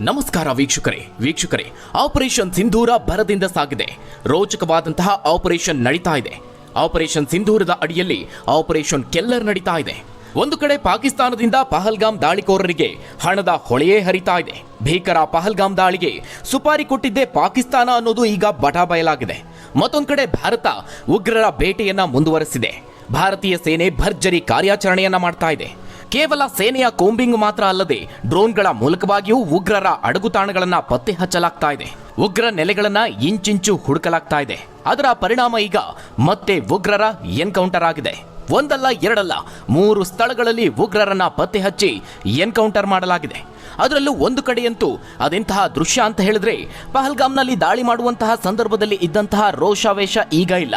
ನಮಸ್ಕಾರ ವೀಕ್ಷಕರೇ ಆಪರೇಷನ್ ಸಿಂಧೂರ ಭರದಿಂದ ಸಾಗಿದೆ. ರೋಚಕವಾದಂತಹ ಆಪರೇಷನ್ ನಡೀತಾ ಇದೆ. ಆಪರೇಷನ್ ಸಿಂಧೂರದ ಅಡಿಯಲ್ಲಿ ಆಪರೇಷನ್ ಕೆಲ್ಲರ್ ನಡೀತಾ ಇದೆ. ಒಂದು ಕಡೆ ಪಾಕಿಸ್ತಾನದಿಂದ ಪಹಲ್ಗಾಮ್ ದಾಳಿಕೋರರಿಗೆ ಹಣದ ಹೊಳೆಯೇ ಹರಿತಾ ಇದೆ. ಭೀಕರ ಪಹಲ್ಗಾಮ್ ದಾಳಿಗೆ ಸುಪಾರಿ ಕೊಟ್ಟಿದ್ದೇ ಪಾಕಿಸ್ತಾನ ಅನ್ನೋದು ಈಗ ಬಟಾಬಯಲಾಗಿದೆ. ಮತ್ತೊಂದು ಕಡೆ ಭಾರತ ಉಗ್ರರ ಬೇಟೆಯನ್ನ ಮುಂದುವರೆಸಿದೆ. ಭಾರತೀಯ ಸೇನೆ ಭರ್ಜರಿ ಕಾರ್ಯಾಚರಣೆಯನ್ನ ಮಾಡ್ತಾ ಇದೆ. ಕೇವಲ ಸೇನೆಯ ಕೋಂಬಿಂಗ್ ಮಾತ್ರ ಅಲ್ಲದೆ ಡ್ರೋನ್ಗಳ ಮೂಲಕವಾಗಿಯೂ ಉಗ್ರರ ಅಡಗುತಾಣಗಳನ್ನ ಪತ್ತೆ ಹಚ್ಚಲಾಗ್ತಾ ಇದೆ. ಉಗ್ರ ನೆಲೆಗಳನ್ನ ಇಂಚಿಂಚು ಹುಡುಕಲಾಗ್ತಾ ಇದೆ. ಅದರ ಪರಿಣಾಮ ಈಗ ಮತ್ತೆ ಉಗ್ರರ ಎನ್ಕೌಂಟರ್ ಆಗಿದೆ. ಒಂದಲ್ಲ ಎರಡಲ್ಲ 3 ಸ್ಥಳಗಳಲ್ಲಿ ಉಗ್ರರನ್ನ ಪತ್ತೆ ಹಚ್ಚಿ ಎನ್ಕೌಂಟರ್ ಮಾಡಲಾಗಿದೆ. ಅದರಲ್ಲೂ ಒಂದು ಕಡೆಯಂತೂ ಅದೆಂತಹ ದೃಶ್ಯ ಅಂತ ಹೇಳಿದ್ರೆ, ಪಹಲ್ಗಾಮ್ನಲ್ಲಿ ದಾಳಿ ಮಾಡುವಂತಹ ಸಂದರ್ಭದಲ್ಲಿ ಇದ್ದಂತಹ ರೋಷಾವೇಶ ಈಗ ಇಲ್ಲ.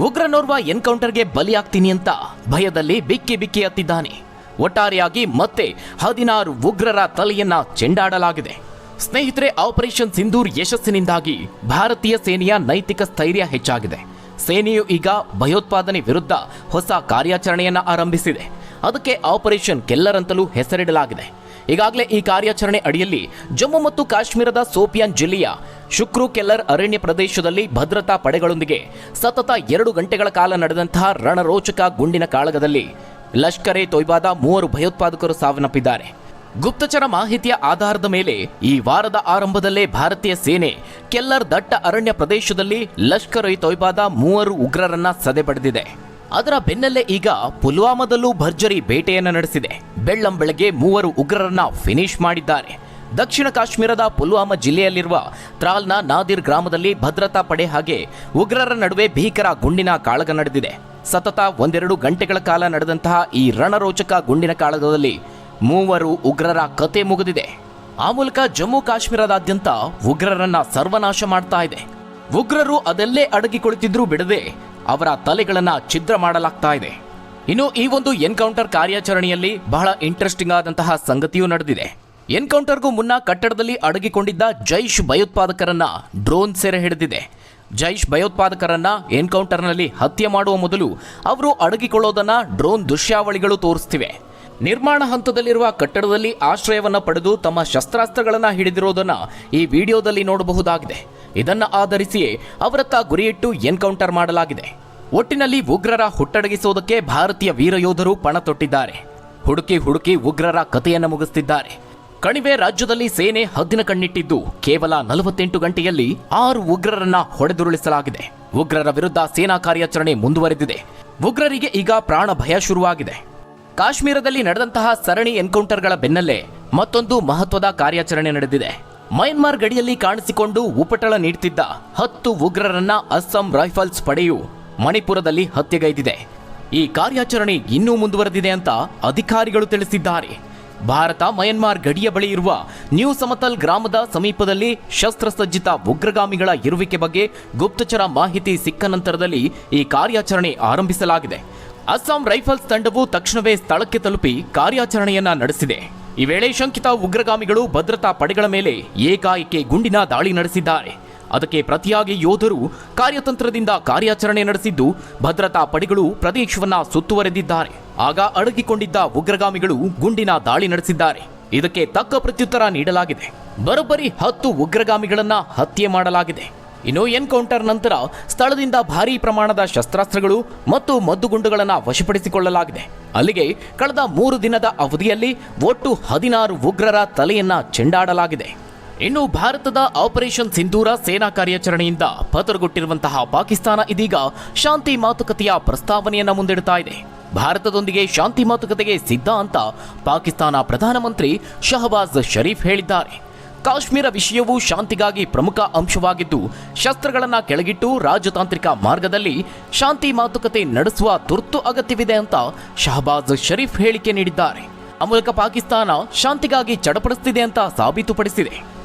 ಉಗ್ರನೋರ್ವ ಎನ್ಕೌಂಟರ್ಗೆ ಬಲಿಯಾಗ್ತೀನಿ ಅಂತ ಭಯದಲ್ಲಿ ಬಿಕ್ಕಿ ಹತ್ತಿದ್ದಾನೆ. ಒಟ್ಟಾರೆಯಾಗಿ ಮತ್ತೆ 16 ಉಗ್ರರ ತಲೆಯನ್ನ ಚೆಂಡಾಡಲಾಗಿದೆ. ಸ್ನೇಹಿತರೆ, ಆಪರೇಷನ್ ಸಿಂಧೂರ್ ಯಶಸ್ಸಿನಿಂದಾಗಿ ಭಾರತೀಯ ಸೇನೆಯ ನೈತಿಕ ಸ್ಥೈರ್ಯ ಹೆಚ್ಚಾಗಿದೆ. ಸೇನೆಯು ಈಗ ಭಯೋತ್ಪಾದನೆ ವಿರುದ್ಧ ಹೊಸ ಕಾರ್ಯಾಚರಣೆಯನ್ನ ಆರಂಭಿಸಿದೆ. ಅದಕ್ಕೆ ಆಪರೇಷನ್ ಕೆಲ್ಲರ್ ಅಂತಲೂ ಹೆಸರಿಡಲಾಗಿದೆ. ಈಗಾಗಲೇ ಈ ಕಾರ್ಯಾಚರಣೆ ಅಡಿಯಲ್ಲಿ ಜಮ್ಮು ಮತ್ತು ಕಾಶ್ಮೀರದ ಸೋಪಿಯಾನ್ ಜಿಲ್ಲೆಯ ಶುಕ್ರು ಕೆಲ್ಲರ್ ಅರಣ್ಯ ಪ್ರದೇಶದಲ್ಲಿ ಭದ್ರತಾ ಪಡೆಗಳೊಂದಿಗೆ ಸತತ 2 ಗಂಟೆಗಳ ಕಾಲ ನಡೆದಂತಹ ರಣರೋಚಕ ಗುಂಡಿನ ಕಾಳಗದಲ್ಲಿ ಲಷ್ಕರ್ ಎ ತೊಯ್ಬಾದ 3 ಭಯೋತ್ಪಾದಕರು ಸಾವನ್ನಪ್ಪಿದ್ದಾರೆ. ಗುಪ್ತಚರ ಮಾಹಿತಿಯ ಆಧಾರದ ಮೇಲೆ ಈ ವಾರದ ಆರಂಭದಲ್ಲೇ ಭಾರತೀಯ ಸೇನೆ ಕೆಲ್ಲರ್ ದಟ್ಟ ಅರಣ್ಯ ಪ್ರದೇಶದಲ್ಲಿ ಲಷ್ಕರ್ ಎ ತೊಯ್ಬಾದ 3 ಉಗ್ರರನ್ನ ಸದೆಬಡಿದಿದೆ. ಅದರ ಬೆನ್ನಲ್ಲೇ ಈಗ ಪುಲ್ವಾಮಾದಲ್ಲೂ ಭರ್ಜರಿ ಬೇಟೆಯನ್ನು ನಡೆಸಿದೆ. ಬೆಳ್ಳಂಬೆಳಗ್ಗೆ 3 ಉಗ್ರರನ್ನ ಫಿನಿಶ್ ಮಾಡಿದ್ದಾರೆ. ದಕ್ಷಿಣ ಕಾಶ್ಮೀರದ ಪುಲ್ವಾಮಾ ಜಿಲ್ಲೆಯಲ್ಲಿರುವ ತ್ರಾಲ್ನ ನಾದಿರ್ ಗ್ರಾಮದಲ್ಲಿ ಭದ್ರತಾ ಪಡೆ ಹಾಗೆ ಉಗ್ರರ ನಡುವೆ ಭೀಕರ ಗುಂಡಿನ ಕಾಳಗ ನಡೆದಿದೆ. ಸತತ 1-2 ಗಂಟೆಗಳ ಕಾಲ ನಡೆದಂತಹ ಈ ರಣರೋಚಕ ಗುಂಡಿನ ಕಾಳಗದಲ್ಲಿ 3 ಉಗ್ರರ ಕತೆ ಮುಗಿದಿದೆ. ಆ ಮೂಲಕ ಜಮ್ಮು ಕಾಶ್ಮೀರದಾದ್ಯಂತ ಉಗ್ರರನ್ನ ಸರ್ವನಾಶ ಮಾಡ್ತಾ ಇದೆ. ಉಗ್ರರು ಅದೆಲ್ಲೇ ಅಡಗಿ ಕುಳಿತಿದ್ರೂ ಬಿಡದೆ ಅವರ ತಲೆಗಳನ್ನ ಛಿದ್ರ ಮಾಡಲಾಗ್ತಾ ಇದೆ. ಇನ್ನು ಈ ಒಂದು ಎನ್ಕೌಂಟರ್ ಕಾರ್ಯಾಚರಣೆಯಲ್ಲಿ ಬಹಳ ಇಂಟ್ರೆಸ್ಟಿಂಗ್ ಆದಂತಹ ಸಂಗತಿಯೂ ನಡೆದಿದೆ. ಎನ್ಕೌಂಟರ್ಗೂ ಮುನ್ನ ಕಟ್ಟಡದಲ್ಲಿ ಅಡಗಿಕೊಂಡಿದ್ದ ಜೈಷ್ ಭಯೋತ್ಪಾದಕರನ್ನ ಡ್ರೋನ್ ಸೆರೆ ಹಿಡಿದಿದೆ. ಜೈಷ್ ಭಯೋತ್ಪಾದಕರನ್ನ ಎನ್ಕೌಂಟರ್ನಲ್ಲಿ ಹತ್ಯೆ ಮಾಡುವ ಮೊದಲು ಅವರು ಅಡಗಿಕೊಳ್ಳೋದನ್ನ ಡ್ರೋನ್ ದೃಶ್ಯಾವಳಿಗಳು ತೋರಿಸ್ತಿವೆ. ನಿರ್ಮಾಣ ಹಂತದಲ್ಲಿರುವ ಕಟ್ಟಡದಲ್ಲಿ ಆಶ್ರಯವನ್ನ ಪಡೆದು ತಮ್ಮ ಶಸ್ತ್ರಾಸ್ತ್ರಗಳನ್ನ ಹಿಡಿದಿರೋದನ್ನ ಈ ವಿಡಿಯೋದಲ್ಲಿ ನೋಡಬಹುದಾಗಿದೆ. ಇದನ್ನ ಆಧರಿಸಿಯೇ ಅವರತ್ತ ಗುರಿಯಿಟ್ಟು ಎನ್ಕೌಂಟರ್ ಮಾಡಲಾಗಿದೆ. ಒಟ್ಟಿನಲ್ಲಿ ಉಗ್ರರ ಹುಟ್ಟಡಗಿಸೋದಕ್ಕೆ ಭಾರತೀಯ ವೀರ ಯೋಧರು ಪಣ ತೊಟ್ಟಿದ್ದಾರೆ. ಹುಡುಕಿ ಉಗ್ರರ ಕಥೆಯನ್ನು ಮುಗಿಸುತ್ತಿದ್ದಾರೆ. ಕಣಿವೆ ರಾಜ್ಯದಲ್ಲಿ ಸೇನೆ ಹದ್ದಿನ ಕಣ್ಣಿಟ್ಟಿದ್ದು ಕೇವಲ 48 ಗಂಟೆಯಲ್ಲಿ 6 ಉಗ್ರರನ್ನ ಹೊಡೆದುರುಳಿಸಲಾಗಿದೆ. ಉಗ್ರರ ವಿರುದ್ಧ ಸೇನಾ ಕಾರ್ಯಾಚರಣೆ ಮುಂದುವರೆದಿದೆ. ಉಗ್ರರಿಗೆ ಈಗ ಪ್ರಾಣ ಭಯ ಶುರುವಾಗಿದೆ. ಕಾಶ್ಮೀರದಲ್ಲಿ ನಡೆದಂತಹ ಸರಣಿ ಎನ್ಕೌಂಟರ್ಗಳ ಬೆನ್ನಲ್ಲೇ ಮತ್ತೊಂದು ಮಹತ್ವದ ಕಾರ್ಯಾಚರಣೆ ನಡೆದಿದೆ. ಮಯನ್ಮಾರ್ ಗಡಿಯಲ್ಲಿ ಕಾಣಿಸಿಕೊಂಡು ಉಪಟಳ ನೀಡುತ್ತಿದ್ದ 10 ಉಗ್ರರನ್ನ ಅಸ್ಸಾಂ ರೈಫಲ್ಸ್ ಪಡೆಯು ಮಣಿಪುರದಲ್ಲಿ ಹತ್ಯೆಗೈದಿದೆ. ಈ ಕಾರ್ಯಾಚರಣೆ ಇನ್ನೂ ಮುಂದುವರೆದಿದೆ ಅಂತ ಅಧಿಕಾರಿಗಳು ತಿಳಿಸಿದ್ದಾರೆ. ಭಾರತ ಮಯನ್ಮಾರ್ ಗಡಿಯ ಬಳಿ ಇರುವ ನ್ಯೂ ಸಮತಲ್ ಗ್ರಾಮದ ಸಮೀಪದಲ್ಲಿ ಶಸ್ತ್ರಸಜ್ಜಿತ ಉಗ್ರಗಾಮಿಗಳ ಇರುವಿಕೆ ಬಗ್ಗೆ ಗುಪ್ತಚರ ಮಾಹಿತಿ ಸಿಕ್ಕ ನಂತರದಲ್ಲಿ ಈ ಕಾರ್ಯಾಚರಣೆ ಆರಂಭಿಸಲಾಗಿದೆ. ಅಸ್ಸಾಂ ರೈಫಲ್ಸ್ ತಂಡವು ತಕ್ಷಣವೇ ಸ್ಥಳಕ್ಕೆ ತಲುಪಿ ಕಾರ್ಯಾಚರಣೆಯನ್ನ ನಡೆಸಿದೆ. ಈ ವೇಳೆ ಶಂಕಿತ ಉಗ್ರಗಾಮಿಗಳು ಭದ್ರತಾ ಪಡೆಗಳ ಮೇಲೆ ಏಕಾಏಕಿ ಗುಂಡಿನ ದಾಳಿ ನಡೆಸಿದ್ದಾರೆ. ಅದಕ್ಕೆ ಪ್ರತಿಯಾಗಿ ಯೋಧರು ಕಾರ್ಯತಂತ್ರದಿಂದ ಕಾರ್ಯಾಚರಣೆ ನಡೆಸಿದ್ದು ಭದ್ರತಾ ಪಡೆಗಳು ಪ್ರದೇಶವನ್ನ ಸುತ್ತುವರೆದಿದ್ದಾರೆ. ಆಗ ಅಡಗಿಕೊಂಡಿದ್ದ ಉಗ್ರಗಾಮಿಗಳು ಗುಂಡಿನ ದಾಳಿ ನಡೆಸಿದ್ದಾರೆ. ಇದಕ್ಕೆ ತಕ್ಕ ಪ್ರತ್ಯುತ್ತರ ನೀಡಲಾಗಿದೆ. ಬರೋಬ್ಬರಿ 10 ಉಗ್ರಗಾಮಿಗಳನ್ನ ಹತ್ಯೆ ಮಾಡಲಾಗಿದೆ. ಇನ್ನು ಎನ್ಕೌಂಟರ್ ನಂತರ ಸ್ಥಳದಿಂದ ಭಾರೀ ಪ್ರಮಾಣದ ಶಸ್ತ್ರಾಸ್ತ್ರಗಳು ಮತ್ತು ಮದ್ದುಗುಂಡುಗಳನ್ನು ವಶಪಡಿಸಿಕೊಳ್ಳಲಾಗಿದೆ. ಅಲ್ಲಿಗೆ ಕಳೆದ 3 ದಿನದ ಅವಧಿಯಲ್ಲಿ ಒಟ್ಟು 16 ಉಗ್ರರ ತಲೆಯನ್ನ ಚೆಂಡಾಡಲಾಗಿದೆ. ಇನ್ನು ಭಾರತದ ಆಪರೇಷನ್ ಸಿಂಧೂರ ಸೇನಾ ಕಾರ್ಯಾಚರಣೆಯಿಂದ ಪತರಗೊಟ್ಟಿರುವಂತಹ ಪಾಕಿಸ್ತಾನ ಇದೀಗ ಶಾಂತಿ ಮಾತುಕತೆಯ ಪ್ರಸ್ತಾವನೆಯನ್ನ ಮುಂದಿಡ್ತಾ ಇದೆ. ಭಾರತದೊಂದಿಗೆ ಶಾಂತಿ ಮಾತುಕತೆಗೆ ಸಿದ್ಧ ಅಂತ ಪಾಕಿಸ್ತಾನ ಪ್ರಧಾನಮಂತ್ರಿ ಶಹಬಾಜ್ ಶರೀಫ್ ಹೇಳಿದ್ದಾರೆ. ಕಾಶ್ಮೀರ ವಿಷಯವು ಶಾಂತಿಗಾಗಿ ಪ್ರಮುಖ ಅಂಶವಾಗಿದ್ದು ಶಸ್ತ್ರಗಳನ್ನು ಕೆಳಗಿಟ್ಟು ರಾಜತಾಂತ್ರಿಕ ಮಾರ್ಗದಲ್ಲಿ ಶಾಂತಿ ಮಾತುಕತೆ ನಡೆಸುವ ತುರ್ತು ಅಗತ್ಯವಿದೆ ಅಂತ ಶಹಬಾಜ್ ಶರೀಫ್ ಹೇಳಿಕೆ ನೀಡಿದ್ದಾರೆ. ಆ ಮೂಲಕ ಪಾಕಿಸ್ತಾನ ಶಾಂತಿಗಾಗಿ ಚಡಪಡಿಸುತ್ತಿದೆ ಅಂತ ಸಾಬೀತುಪಡಿಸಿದೆ.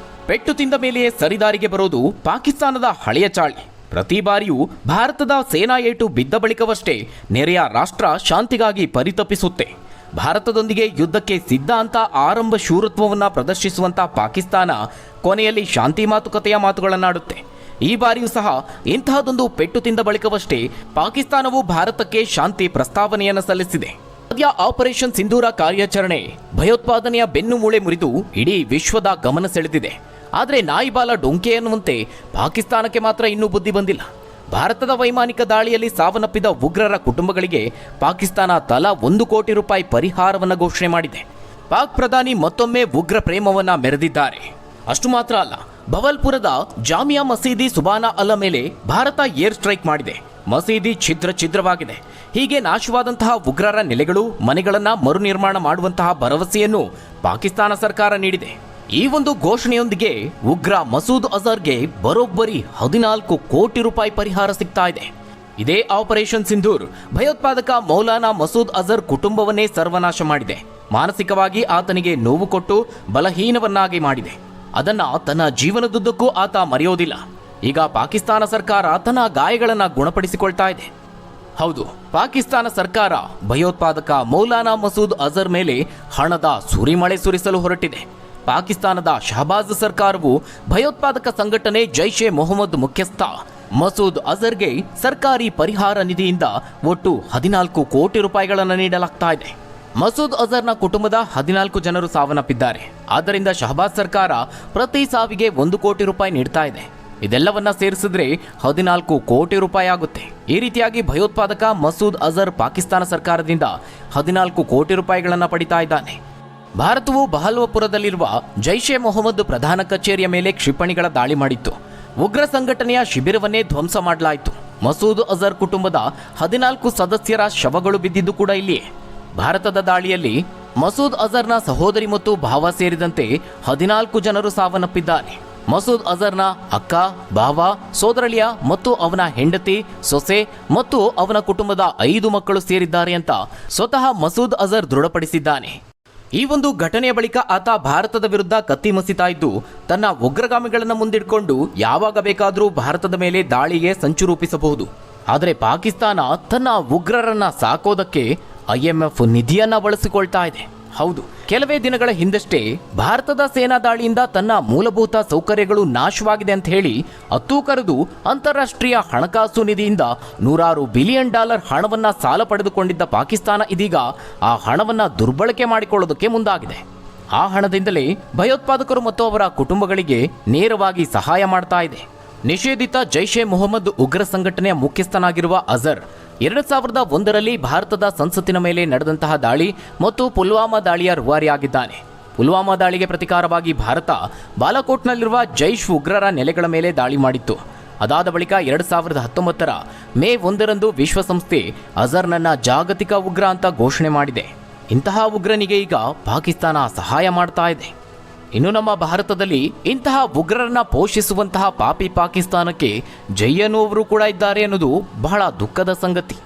ಪೆಟ್ಟು ತಿಂದ ಮೇಲೆಯೇ ಸರಿದಾರಿಗೆ ಬರೋದು ಪಾಕಿಸ್ತಾನದ ಹಳೆಯ ಚಾಳಿ. ಪ್ರತಿ ಬಾರಿಯೂ ಭಾರತದ ಸೇನಾ ಏಟು ಬಿದ್ದ ಬಳಿಕವಷ್ಟೇ ನೆರೆಯ ರಾಷ್ಟ್ರ ಶಾಂತಿಗಾಗಿ ಪರಿತಪಿಸುತ್ತೆ. ಭಾರತದೊಂದಿಗೆ ಯುದ್ಧಕ್ಕೆ ಸಿದ್ಧ ಅಂತ ಆರಂಭ ಶೂರತ್ವವನ್ನು ಪ್ರದರ್ಶಿಸುವಂಥ ಪಾಕಿಸ್ತಾನ ಕೊನೆಯಲ್ಲಿ ಶಾಂತಿ ಮಾತುಕತೆಯ ಮಾತುಗಳನ್ನಾಡುತ್ತೆ. ಈ ಬಾರಿಯೂ ಸಹ ಇಂತಹದೊಂದು ಪೆಟ್ಟು ತಿಂದ ಬಳಿಕವಷ್ಟೇ ಪಾಕಿಸ್ತಾನವು ಭಾರತಕ್ಕೆ ಶಾಂತಿ ಪ್ರಸ್ತಾವನೆಯನ್ನು ಸಲ್ಲಿಸಿದೆ. ಸದ್ಯ ಆಪರೇಷನ್ ಸಿಂಧೂರ ಕಾರ್ಯಾಚರಣೆ ಭಯೋತ್ಪಾದನೆಯ ಬೆನ್ನು ಮೂಳೆ ಮುರಿದು ಇಡೀ ವಿಶ್ವದ ಗಮನ ಸೆಳೆದಿದೆ. ಆದರೆ ನಾಯಿಬಾಲ ಡೊಂಕೆ ಎನ್ನುವಂತೆ ಪಾಕಿಸ್ತಾನಕ್ಕೆ ಮಾತ್ರ ಇನ್ನೂ ಬುದ್ಧಿ ಬಂದಿಲ್ಲ. ಭಾರತದ ವೈಮಾನಿಕ ದಾಳಿಯಲ್ಲಿ ಸಾವನ್ನಪ್ಪಿದ ಉಗ್ರರ ಕುಟುಂಬಗಳಿಗೆ ಪಾಕಿಸ್ತಾನ ತಲಾ 1 ಕೋಟಿ ರೂಪಾಯಿ ಪರಿಹಾರವನ್ನು ಘೋಷಣೆ ಮಾಡಿದೆ. ಪಾಕ್ ಪ್ರಧಾನಿ ಮತ್ತೊಮ್ಮೆ ಉಗ್ರ ಪ್ರೇಮವನ್ನ ಮೆರೆದಿದ್ದಾರೆ. ಅಷ್ಟು ಮಾತ್ರ ಅಲ್ಲ, ಭವಲ್ಪುರದ ಜಾಮಿಯಾ ಮಸೀದಿ ಸುಬಾನಾ ಅಲ್ಲ ಮೇಲೆ ಭಾರತ ಏರ್ ಸ್ಟ್ರೈಕ್ ಮಾಡಿದೆ. ಮಸೀದಿ ಛಿದ್ರವಾಗಿದೆ. ಹೀಗೆ ನಾಶವಾದಂತಹ ಉಗ್ರರ ನೆಲೆಗಳು, ಮನೆಗಳನ್ನು ಮರು ನಿರ್ಮಾಣ ಮಾಡುವಂತಹ ಭರವಸೆಯನ್ನು ಪಾಕಿಸ್ತಾನ ಸರ್ಕಾರ ನೀಡಿದೆ. ಈ ಒಂದು ಘೋಷಣೆಯೊಂದಿಗೆ ಉಗ್ರ ಮಸೂದ್ ಅಜರ್ಗೆ ಬರೋಬ್ಬರಿ 14 ಕೋಟಿ ರೂಪಾಯಿ ಪರಿಹಾರ ಸಿಗ್ತಾ ಇದೆ. ಇದೇ ಆಪರೇಷನ್ ಸಿಂಧೂರ್ ಭಯೋತ್ಪಾದಕ ಮೌಲಾನಾ ಮಸೂದ್ ಅಜರ್ ಕುಟುಂಬವನ್ನೇ ಸರ್ವನಾಶ ಮಾಡಿದೆ. ಮಾನಸಿಕವಾಗಿ ಆತನಿಗೆ ನೋವು ಕೊಟ್ಟು ಬಲಹೀನವನ್ನಾಗಿ ಮಾಡಿದೆ. ಅದನ್ನ ತನ್ನ ಜೀವನದುದ್ದಕ್ಕೂ ಆತ ಮರೆಯೋದಿಲ್ಲ. ಈಗ ಪಾಕಿಸ್ತಾನ ಸರ್ಕಾರ ತನ್ನ ಗಾಯಗಳನ್ನು ಗುಣಪಡಿಸಿಕೊಳ್ತಾ ಇದೆ. ಹೌದು, ಪಾಕಿಸ್ತಾನ ಸರ್ಕಾರ ಭಯೋತ್ಪಾದಕ ಮೌಲಾನಾ ಮಸೂದ್ ಅಜರ್ ಮೇಲೆ ಹಣದ ಸುರಿಮಳೆ ಸುರಿಸಲು ಹೊರಟಿದೆ. ಪಾಕಿಸ್ತಾನದ ಶಹಬಾಜ್ ಸರ್ಕಾರವು ಭಯೋತ್ಪಾದಕ ಸಂಘಟನೆ ಜೈಷ್ ಎ ಮೊಹಮ್ಮದ್ ಮುಖ್ಯಸ್ಥ ಮಸೂದ್ ಅಜರ್ಗೆ ಸರ್ಕಾರಿ ಪರಿಹಾರ ನಿಧಿಯಿಂದ ಒಟ್ಟು 14 ಕೋಟಿ ರೂಪಾಯಿಗಳನ್ನು ನೀಡಲಾಗ್ತಾ ಇದೆ. ಮಸೂದ್ ಅಜರ್ನ ಕುಟುಂಬದ 14 ಜನರು ಸಾವನ್ನಪ್ಪಿದ್ದಾರೆ. ಆದ್ದರಿಂದ ಶಹಬಾಜ್ ಸರ್ಕಾರ ಪ್ರತಿ ಸಾವಿಗೆ 1 ಕೋಟಿ ರೂಪಾಯಿ ನೀಡ್ತಾ ಇದೆ. ಇದೆಲ್ಲವನ್ನ ಸೇರಿಸಿದ್ರೆ 14 ಕೋಟಿ ರೂಪಾಯಿ ಆಗುತ್ತೆ. ಈ ರೀತಿಯಾಗಿ ಭಯೋತ್ಪಾದಕ ಮಸೂದ್ ಅಜರ್ ಪಾಕಿಸ್ತಾನ ಸರ್ಕಾರದಿಂದ 14 ಕೋಟಿ ರೂಪಾಯಿಗಳನ್ನು ಪಡಿತಾ ಇದ್ದಾನೆ. ಭಾರತವು ಬಹಲ್ವಪುರದಲ್ಲಿರುವ ಜೈಷ್ ಎ ಮೊಹಮ್ಮದ್ ಪ್ರಧಾನ ಕಚೇರಿಯ ಮೇಲೆ ಕ್ಷಿಪಣಿಗಳ ದಾಳಿ ಮಾಡಿತ್ತು. ಉಗ್ರ ಸಂಘಟನೆಯ ಶಿಬಿರವನ್ನೇ ಧ್ವಂಸ ಮಾಡಲಾಯಿತು. ಮಸೂದ್ ಅಜರ್ ಕುಟುಂಬದ 14 ಸದಸ್ಯರ ಶವಗಳು ಬಿದ್ದಿದ್ದು ಕೂಡ ಇಲ್ಲಿಯೇ. ಭಾರತದ ದಾಳಿಯಲ್ಲಿ ಮಸೂದ್ ಅಜರ್ನ ಸಹೋದರಿ ಮತ್ತು ಭಾವ ಸೇರಿದಂತೆ 14 ಜನರು ಸಾವನ್ನಪ್ಪಿದ್ದಾರೆ. ಮಸೂದ್ ಅಜರ್ನ ಅಕ್ಕ, ಭಾವ, ಸೋದರಳಿಯ ಮತ್ತು ಅವನ ಹೆಂಡತಿ, ಸೊಸೆ ಮತ್ತು ಅವನ ಕುಟುಂಬದ 5 ಮಕ್ಕಳು ಸೇರಿದ್ದಾರೆ ಅಂತ ಸ್ವತಃ ಮಸೂದ್ ಅಜರ್ ದೃಢಪಡಿಸಿದ್ದಾನೆ. ಈ ಒಂದು ಘಟನೆಯ ಬಳಿಕ ಆತ ಭಾರತದ ವಿರುದ್ಧ ಕತ್ತಿ ಮಸಿತಾ ಇದ್ದು ತನ್ನ ಉಗ್ರಗಾಮಿಗಳನ್ನು ಮುಂದಿಟ್ಕೊಂಡು ಯಾವಾಗ ಬೇಕಾದರೂ ಭಾರತದ ಮೇಲೆ ದಾಳಿಗೆ ಸಂಚು ರೂಪಿಸಬಹುದು. ಆದರೆ ಪಾಕಿಸ್ತಾನ ತನ್ನ ಉಗ್ರರನ್ನ ಸಾಕೋದಕ್ಕೆ IMF ನಿಧಿಯನ್ನ ಬಳಸಿಕೊಳ್ತಾ ಇದೆ. ಹೌದು, ಕೆಲವೇ ದಿನಗಳ ಹಿಂದಷ್ಟೇ ಭಾರತದ ಸೇನಾ ದಾಳಿಯಿಂದ ತನ್ನ ಮೂಲಭೂತ ಸೌಕರ್ಯಗಳು ನಾಶವಾಗಿದೆ ಅಂತ ಹೇಳಿ ಅತ್ತೂ ಕರೆದು ಅಂತಾರಾಷ್ಟ್ರೀಯ ಹಣಕಾಸು ನಿಧಿಯಿಂದ $100 ಬಿಲಿಯನ್ ಹಣವನ್ನ ಸಾಲ ಪಡೆದುಕೊಂಡಿದ್ದ ಪಾಕಿಸ್ತಾನ ಇದೀಗ ಆ ಹಣವನ್ನ ದುರ್ಬಳಕೆ ಮಾಡಿಕೊಳ್ಳೋದಕ್ಕೆ ಮುಂದಾಗಿದೆ. ಆ ಹಣದಿಂದಲೇ ಭಯೋತ್ಪಾದಕರು ಮತ್ತು ಅವರ ಕುಟುಂಬಗಳಿಗೆ ನೇರವಾಗಿ ಸಹಾಯ ಮಾಡ್ತಾ ಇದೆ. ನಿಷೇಧಿತ ಜೈಷ್ ಎ ಮೊಹಮ್ಮದ್ ಉಗ್ರ ಸಂಘಟನೆಯ ಮುಖ್ಯಸ್ಥನಾಗಿರುವ ಅಜರ್ 2001ರಲ್ಲಿ ಭಾರತದ ಸಂಸತ್ತಿನ ಮೇಲೆ ನಡೆದಂತಹ ದಾಳಿ ಮತ್ತು ಪುಲ್ವಾಮಾ ದಾಳಿಯ ರೂವಾರಿಯಾಗಿದ್ದಾನೆ. ಪುಲ್ವಾಮಾ ದಾಳಿಗೆ ಪ್ರತಿಕಾರವಾಗಿ ಭಾರತ ಬಾಲಾಕೋಟ್ನಲ್ಲಿರುವ ಜೈಷ್ ಉಗ್ರರ ನೆಲೆಗಳ ಮೇಲೆ ದಾಳಿ ಮಾಡಿತ್ತು. ಅದಾದ ಬಳಿಕ 2019ರ ಮೇ 1ರಂದು ವಿಶ್ವಸಂಸ್ಥೆ ಅಜರ್ನನ್ನ ಜಾಗತಿಕ ಉಗ್ರ ಅಂತ ಘೋಷಣೆ ಮಾಡಿದೆ. ಇಂತಹ ಉಗ್ರನಿಗೆ ಈಗ ಪಾಕಿಸ್ತಾನ ಸಹಾಯ ಮಾಡ್ತಾ ಇದೆ. ಇನ್ನು ನಮ್ಮ ಭಾರತದಲ್ಲಿ ಇಂತಹ ಉಗ್ರರನ್ನ ಪೋಷಿಸುವಂತಹ ಪಾಪಿ ಪಾಕಿಸ್ತಾನಕ್ಕೆ ಜೈ ಅನ್ನುವವರು ಕೂಡ ಇದ್ದಾರೆ ಅನ್ನೋದು ಬಹಳ ದುಃಖದ ಸಂಗತಿ.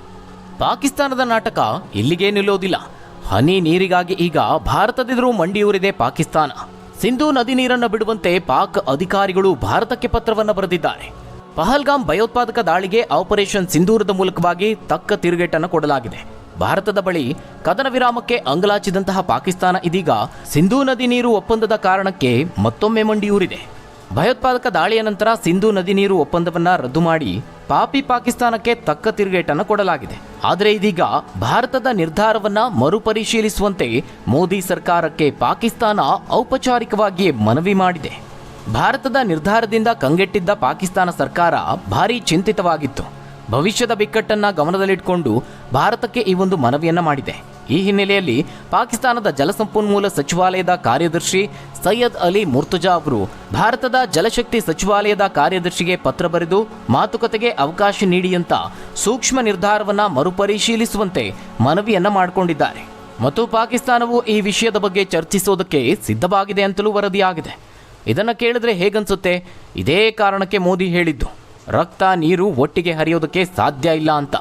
ಪಾಕಿಸ್ತಾನದ ನಾಟಕ ಇಲ್ಲಿಗೆ ನಿಲ್ಲೋದಿಲ್ಲ. ಹನಿ ನೀರಿಗಾಗಿ ಈಗ ಭಾರತದೆದುರು ಮಂಡಿಯೂರಿದೆ ಪಾಕಿಸ್ತಾನ. ಸಿಂಧೂ ನದಿ ನೀರನ್ನು ಬಿಡುವಂತೆ ಪಾಕ್ ಅಧಿಕಾರಿಗಳು ಭಾರತಕ್ಕೆ ಪತ್ರವನ್ನು ಬರೆದಿದ್ದಾರೆ. ಪಹಲ್ಗಾಮ್ ಭಯೋತ್ಪಾದಕ ದಾಳಿಗೆ ಆಪರೇಷನ್ ಸಿಂಧೂರದ ಮೂಲಕವಾಗಿ ತಕ್ಕ ತಿರುಗೇಟನ್ನು ಕೊಡಲಾಗಿದೆ. ಭಾರತದ ಬಳಿ ಕದನ ವಿರಾಮಕ್ಕೆ ಅಂಗಲಾಚಿದಂತಹ ಪಾಕಿಸ್ತಾನ ಇದೀಗ ಸಿಂಧೂ ನದಿ ನೀರು ಒಪ್ಪಂದದ ಕಾರಣಕ್ಕೆ ಮತ್ತೊಮ್ಮೆ ಮಂಡಿಯೂರಿದೆ. ಭಯೋತ್ಪಾದಕ ದಾಳಿಯ ನಂತರ ಸಿಂಧೂ ನದಿ ನೀರು ಒಪ್ಪಂದವನ್ನ ರದ್ದು ಮಾಡಿ ಪಾಪಿ ಪಾಕಿಸ್ತಾನಕ್ಕೆ ತಕ್ಕ ತಿರುಗೇಟನ್ನು ಕೊಡಲಾಗಿದೆ. ಆದರೆ ಇದೀಗ ಭಾರತದ ನಿರ್ಧಾರವನ್ನ ಮರುಪರಿಶೀಲಿಸುವಂತೆ ಮೋದಿ ಸರ್ಕಾರಕ್ಕೆ ಪಾಕಿಸ್ತಾನ ಔಪಚಾರಿಕವಾಗಿ ಮನವಿ ಮಾಡಿದೆ. ಭಾರತದ ನಿರ್ಧಾರದಿಂದ ಕಂಗೆಟ್ಟಿದ್ದ ಪಾಕಿಸ್ತಾನ ಸರ್ಕಾರ ಭಾರೀ ಚಿಂತಿತವಾಗಿತ್ತು. ಭವಿಷ್ಯದ ಬಿಕ್ಕಟ್ಟನ್ನು ಗಮನದಲ್ಲಿಟ್ಟುಕೊಂಡು ಭಾರತಕ್ಕೆ ಈ ಒಂದು ಮನವಿಯನ್ನ ಮಾಡಿದೆ. ಈ ಹಿನ್ನೆಲೆಯಲ್ಲಿ ಪಾಕಿಸ್ತಾನದ ಜಲಸಂಪನ್ಮೂಲ ಸಚಿವಾಲಯದ ಕಾರ್ಯದರ್ಶಿ ಸೈಯದ್ ಅಲಿ ಮುರ್ತಜಾ ಅವರು ಭಾರತದ ಜಲಶಕ್ತಿ ಸಚಿವಾಲಯದ ಕಾರ್ಯದರ್ಶಿಗೆ ಪತ್ರ ಬರೆದು ಮಾತುಕತೆಗೆ ಅವಕಾಶ ನೀಡಿ ಅಂತ ಸೂಕ್ಷ್ಮ ನಿರ್ಧಾರವನ್ನ ಮರುಪರಿಶೀಲಿಸುವಂತೆ ಮನವಿಯನ್ನ ಮಾಡಿಕೊಂಡಿದ್ದಾರೆ. ಮತ್ತು ಪಾಕಿಸ್ತಾನವು ಈ ವಿಷಯದ ಬಗ್ಗೆ ಚರ್ಚಿಸೋದಕ್ಕೆ ಸಿದ್ಧವಾಗಿದೆ ಅಂತಲೂ ವರದಿಯಾಗಿದೆ. ಇದನ್ನು ಕೇಳಿದ್ರೆ ಹೇಗನ್ಸುತ್ತೆ? ಇದೇ ಕಾರಣಕ್ಕೆ ಮೋದಿ ಹೇಳಿದ್ದು ರಕ್ತ ನೀರು ಒಟ್ಟಿಗೆ ಹರಿಯೋದಕ್ಕೆ ಸಾಧ್ಯ ಇಲ್ಲ ಅಂತ.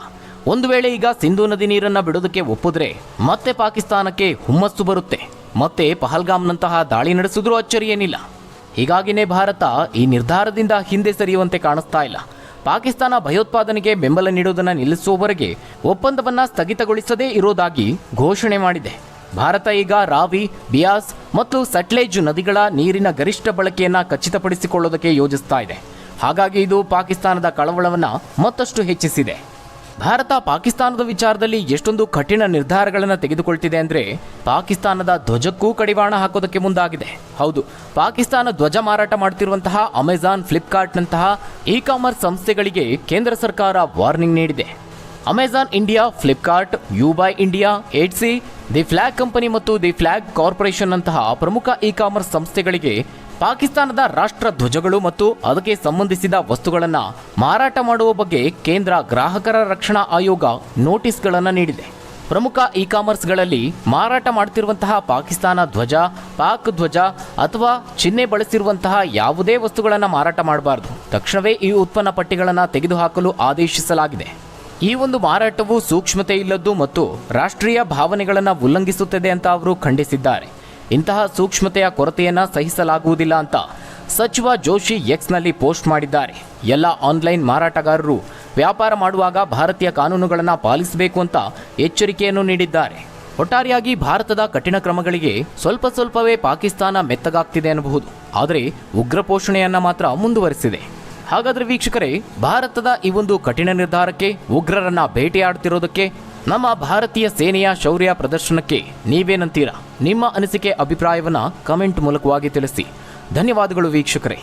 ಒಂದು ವೇಳೆ ಈಗ ಸಿಂಧೂ ನದಿ ನೀರನ್ನು ಬಿಡೋದಕ್ಕೆ ಒಪ್ಪಿದ್ರೆ ಮತ್ತೆ ಪಾಕಿಸ್ತಾನಕ್ಕೆ ಹುಮ್ಮಸ್ಸು ಬರುತ್ತೆ. ಮತ್ತೆ ಪಹಲ್ಗಾಮ್ನಂತಹ ದಾಳಿ ನಡೆಸಿದ್ರೂ ಅಚ್ಚರಿ ಏನಿಲ್ಲ. ಹೀಗಾಗಿನೇ ಭಾರತ ಈ ನಿರ್ಧಾರದಿಂದ ಹಿಂದೆ ಸರಿಯುವಂತೆ ಕಾಣಿಸ್ತಾ ಇಲ್ಲ. ಪಾಕಿಸ್ತಾನ ಭಯೋತ್ಪಾದನೆಗೆ ಬೆಂಬಲ ನೀಡುವುದನ್ನು ನಿಲ್ಲಿಸುವವರೆಗೆ ಒಪ್ಪಂದವನ್ನು ಸ್ಥಗಿತಗೊಳಿಸದೇ ಇರೋದಾಗಿ ಘೋಷಣೆ ಮಾಡಿದೆ. ಭಾರತ ಈಗ ರಾವಿ, ಬಿಯಾಸ್ ಮತ್ತು ಸಟ್ಲೇಜ್ ನದಿಗಳ ನೀರಿನ ಗರಿಷ್ಠ ಬಳಕೆಯನ್ನು ಖಚಿತಪಡಿಸಿಕೊಳ್ಳೋದಕ್ಕೆ ಯೋಜಿಸ್ತಾ ಇದೆ. ಹಾಗಾಗಿ ಇದು ಪಾಕಿಸ್ತಾನದ ಕಳವಳವನ್ನು ಮತ್ತಷ್ಟು ಹೆಚ್ಚಿಸಿದೆ. ಭಾರತ ಪಾಕಿಸ್ತಾನದ ವಿಚಾರದಲ್ಲಿ ಎಷ್ಟೊಂದು ಕಠಿಣ ನಿರ್ಧಾರಗಳನ್ನು ತೆಗೆದುಕೊಳ್ತಿದೆ ಅಂದರೆ ಪಾಕಿಸ್ತಾನದ ಧ್ವಜಕ್ಕೂ ಕಡಿವಾಣ ಹಾಕೋದಕ್ಕೆ ಮುಂದಾಗಿದೆ. ಹೌದು, ಪಾಕಿಸ್ತಾನ ಧ್ವಜ ಮಾರಾಟ ಮಾಡ್ತಿರುವಂತಹ ಅಮೆಜಾನ್, ಫ್ಲಿಪ್ಕಾರ್ಟ್ನಂತಹ ಇ ಕಾಮರ್ಸ್ ಸಂಸ್ಥೆಗಳಿಗೆ ಕೇಂದ್ರ ಸರ್ಕಾರ ವಾರ್ನಿಂಗ್ ನೀಡಿದೆ. Amazon India, Flipkart, Ubuy India, Etsy, the flag company ಮತ್ತು ದಿ ಫ್ಲಾಗ್ ಕಾರ್ಪೊರೇಷನ್ ನಂತಹ ಪ್ರಮುಖ ಇ ಕಾಮರ್ಸ್ ಸಂಸ್ಥೆಗಳಿಗೆ ಪಾಕಿಸ್ತಾನದ ರಾಷ್ಟ್ರ ಧ್ವಜಗಳು ಮತ್ತು ಅದಕ್ಕೆ ಸಂಬಂಧಿಸಿದ ವಸ್ತುಗಳನ್ನು ಮಾರಾಟ ಮಾಡುವ ಬಗ್ಗೆ ಕೇಂದ್ರ ಗ್ರಾಹಕರ ರಕ್ಷಣಾ ಆಯೋಗ ನೋಟಿಸ್ಗಳನ್ನು ನೀಡಿದೆ. ಪ್ರಮುಖ ಇ ಕಾಮರ್ಸ್ಗಳಲ್ಲಿ ಮಾರಾಟ ಮಾಡ್ತಿರುವಂತಹ ಪಾಕಿಸ್ತಾನ ಧ್ವಜ, ಪಾಕ್ ಧ್ವಜ ಅಥವಾ ಚಿಹ್ನೆ ಬಳಸಿರುವಂತಹ ಯಾವುದೇ ವಸ್ತುಗಳನ್ನು ಮಾರಾಟ ಮಾಡಬಾರದು. ತಕ್ಷಣವೇ ಈ ಉತ್ಪನ್ನ ಪಟ್ಟಿಗಳನ್ನು ತೆಗೆದುಹಾಕಲು ಆದೇಶಿಸಲಾಗಿದೆ. ಈ ಒಂದು ಮಾರಾಟವು ಸೂಕ್ಷ್ಮತೆ ಇಲ್ಲದ್ದು ಮತ್ತು ರಾಷ್ಟ್ರೀಯ ಭಾವನೆಗಳನ್ನು ಉಲ್ಲಂಘಿಸುತ್ತದೆ ಅಂತ ಅವರು ಖಂಡಿಸಿದ್ದಾರೆ. ಇಂತಹ ಸೂಕ್ಷ್ಮತೆಯ ಕೊರತೆಯನ್ನು ಸಹಿಸಲಾಗುವುದಿಲ್ಲ ಅಂತ ಸಚಿವ ಜೋಶಿ ಎಕ್ಸ್ನಲ್ಲಿ ಪೋಸ್ಟ್ ಮಾಡಿದ್ದಾರೆ. ಎಲ್ಲ ಆನ್ಲೈನ್ ಮಾರಾಟಗಾರರು ವ್ಯಾಪಾರ ಮಾಡುವಾಗ ಭಾರತೀಯ ಕಾನೂನುಗಳನ್ನು ಪಾಲಿಸಬೇಕು ಅಂತ ಎಚ್ಚರಿಕೆಯನ್ನು ನೀಡಿದ್ದಾರೆ. ಒಟ್ಟಾರೆಯಾಗಿ ಭಾರತದ ಕಠಿಣ ಕ್ರಮಗಳಿಗೆ ಸ್ವಲ್ಪವೇ ಪಾಕಿಸ್ತಾನ ಮೆತ್ತಗಾಗ್ತಿದೆ ಅನ್ನಬಹುದು. ಆದರೆ ಉಗ್ರ ಪೋಷಣೆಯನ್ನು ಮಾತ್ರ ಮುಂದುವರಿಸಿದೆ. ಹಾಗಾದರೆ ವೀಕ್ಷಕರೇ, ಭಾರತದ ಈ ಒಂದು ಕಠಿಣ ನಿರ್ಧಾರಕ್ಕೆ, ಉಗ್ರರನ್ನ ಭೇಟಿಯಾಡ್ತಿರೋದಕ್ಕೆ, ನಮ್ಮ ಭಾರತೀಯ ಸೇನೆಯ ಶೌರ್ಯ ಪ್ರದರ್ಶನಕ್ಕೆ ನೀವೇನಂತೀರಾ? ನಿಮ್ಮ ಅನಿಸಿಕೆ, ಅಭಿಪ್ರಾಯವನ್ನು ಕಮೆಂಟ್ ಮೂಲಕವಾಗಿ ತಿಳಿಸಿ. ಧನ್ಯವಾದಗಳು ವೀಕ್ಷಕರೇ.